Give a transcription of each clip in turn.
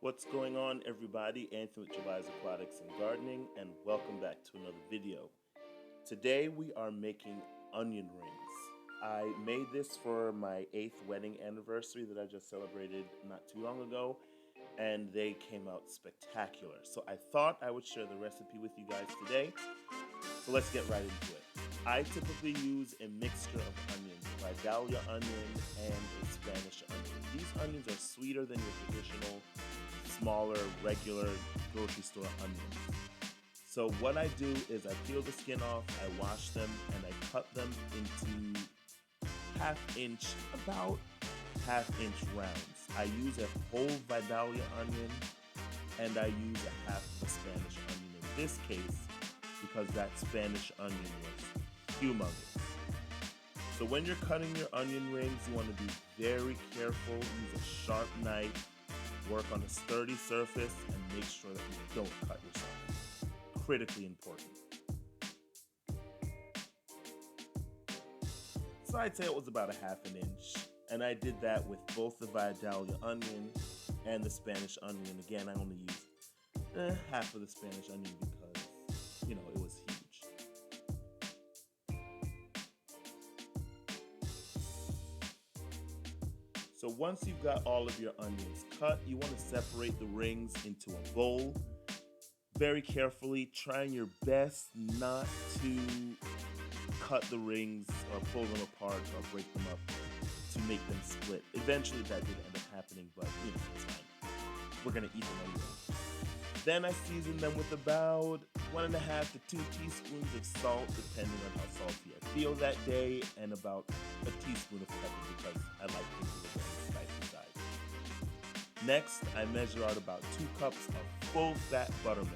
What's going on, everybody? Anthony with Jhuly's Aquatics and Gardening, and welcome back to another video. Today we are making onion rings. I made this for my 8th wedding anniversary that I just celebrated not too long ago, and they came out spectacular. So I thought I would share the recipe with you guys today. So let's get right into it. I typically use a mixture of onions, Vidalia onion and a Spanish onion. These onions are sweeter than your traditional smaller, regular grocery store onions. So what I do is I peel the skin off, I wash them, and I cut them into about half-inch rounds. I use a whole Vidalia onion, and I use a half of a Spanish onion in this case, because that Spanish onion was humongous. So when you're cutting your onion rings, you want to be very careful, use a sharp knife, work on a sturdy surface, and make sure that you don't cut yourself. Critically important. So I'd say it was about a half an inch, and I did that with both the Vidalia onion and the Spanish onion. Again, I only used half of the Spanish onion because, it was huge. So once you've got all of your onions cut, you want to separate the rings into a bowl. Very carefully, trying your best not to cut the rings or pull them apart or break them up to make them split. Eventually that did end up happening, but it's fine. We're gonna eat them anyway. Then I season them with about 1.5 to 2 teaspoons of salt, depending on how salty I feel that day, and about a teaspoon of pepper because I like things a little on the spicy side. Next, I measure out about 2 cups of full fat buttermilk.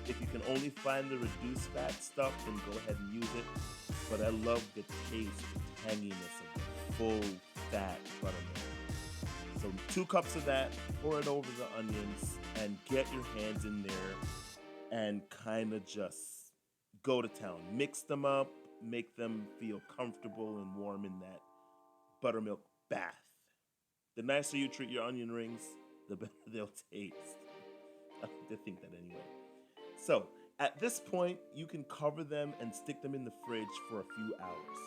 If you can only find the reduced fat stuff, then go ahead and use it. But I love the taste, the tanginess of the full fat buttermilk. So 2 cups of that, pour it over the onions, and get your hands in there and kind of just go to town. Mix them up, make them feel comfortable and warm in that buttermilk bath. The nicer you treat your onion rings, the better they'll taste. I like to think that anyway. So at this point, you can cover them and stick them in the fridge for a few hours.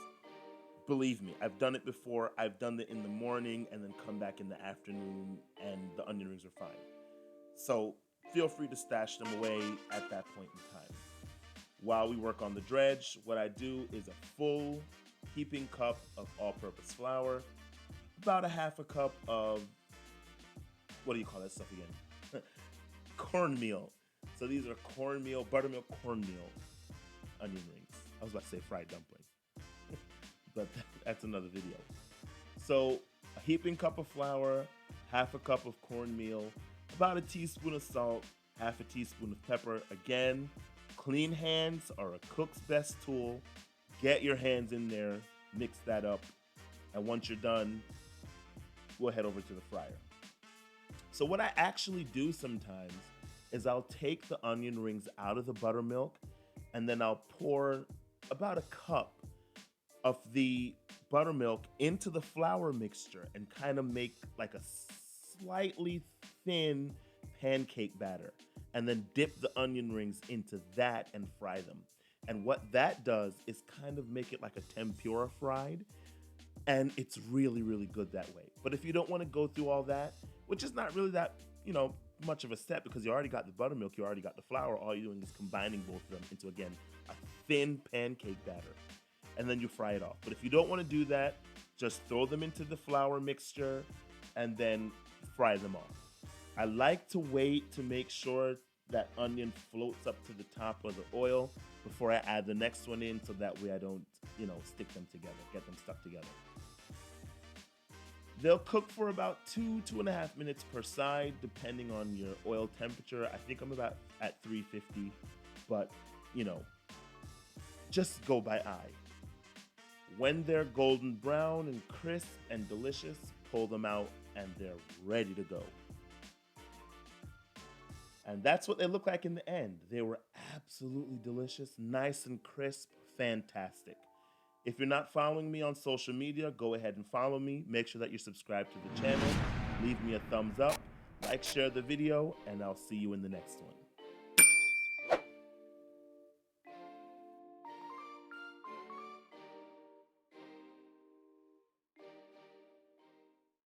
Believe me, I've done it before. I've done it in the morning and then come back in the afternoon and the onion rings are fine. So feel free to stash them away at that point in time. While we work on the dredge, what I do is a full heaping cup of all-purpose flour, about a half a cup of, what do you call that stuff again? Cornmeal. So these are cornmeal, buttermilk cornmeal onion rings. I was about to say fried dumpling, but that's another video. So a heaping cup of flour, half a cup of cornmeal, about a teaspoon of salt, half a teaspoon of pepper. Again, clean hands are a cook's best tool. Get your hands in there, mix that up, and once you're done, we'll head over to the fryer. So what I actually do sometimes is I'll take the onion rings out of the buttermilk, and then I'll pour about a cup of the buttermilk into the flour mixture and kind of make like a slightly thin pancake batter, and then dip the onion rings into that and fry them. And what that does is kind of make it like a tempura fried, and it's really, really good that way. But if you don't want to go through all that, which is not really that, much of a step because you already got the buttermilk, you already got the flour, all you're doing is combining both of them into, again, a thin pancake batter. And then you fry it off. But if you don't want to do that, just throw them into the flour mixture and then fry them off. I like to wait to make sure that onion floats up to the top of the oil before I add the next one in, so that way I don't, stick them together, get them stuck together. They'll cook for about 2.5 minutes per side, depending on your oil temperature. I think I'm about at 350, but, just go by eye. When they're golden brown and crisp and delicious, pull them out and they're ready to go. And that's what they look like in the end. They were absolutely delicious, nice and crisp, fantastic. If you're not following me on social media, go ahead and follow me. Make sure that you're subscribed to the channel. Leave me a thumbs up. Like, share the video, and I'll see you in the next one.